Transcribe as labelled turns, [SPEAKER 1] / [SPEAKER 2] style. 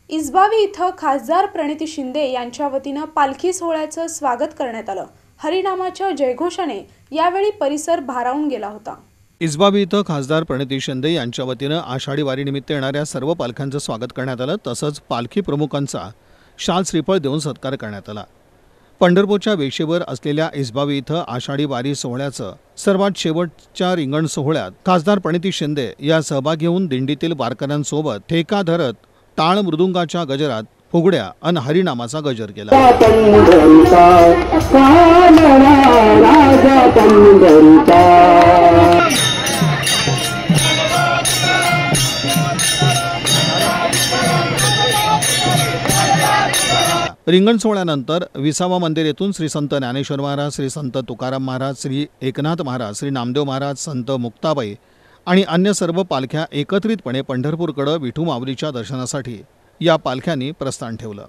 [SPEAKER 1] इसबावी इथं खासदार प्रणिती शिंदे यांच्या वतीनं पालखी सोहळ्याचं स्वागत करण्यात आलं। हरिनामाच्या जयघोषाने यावेळी परिसर भारावून गेला होता।
[SPEAKER 2] इसबावी इथं खासदार प्रणिती शिंदे यांच्या वतीनं आषाढी वारीनिमित्त येणाऱ्या सर्व पालख्यांचं स्वागत करण्यात आलं। तसंच पालखी प्रमुखांचा शाल श्रीफळ देऊन सत्कार करण्यात आला। पंढरपूरच्या वेशीवर असलेल्या इसबावी इथं आषाढी वारी सोहळ्याचं सर्वात शेवटच्या रिंगण सोहळ्यात खासदार प्रणिती शिंदे या सहभागी होऊन दिंडीतील वारकऱ्यांसोबत ठेका धरत टाळ मृदुंगाच्या गजरात फुगड्या अन हरिनामाचा गजर केला। रिंगण सोहळ्यानंतर विसावा मंदिर येथून श्री संत ज्ञानेश्वर महाराज, श्री संत तुकाराम महाराज, श्री एकनाथ महाराज, श्री नामदेव महाराज, संत मुक्ताबाई आणि अन्य सर्व पालख्या एकत्रितपणे पंढरपूरकडे विठू माऊलीच्या दर्शनासाठी या पालख्यांनी प्रस्थान ठेवलं।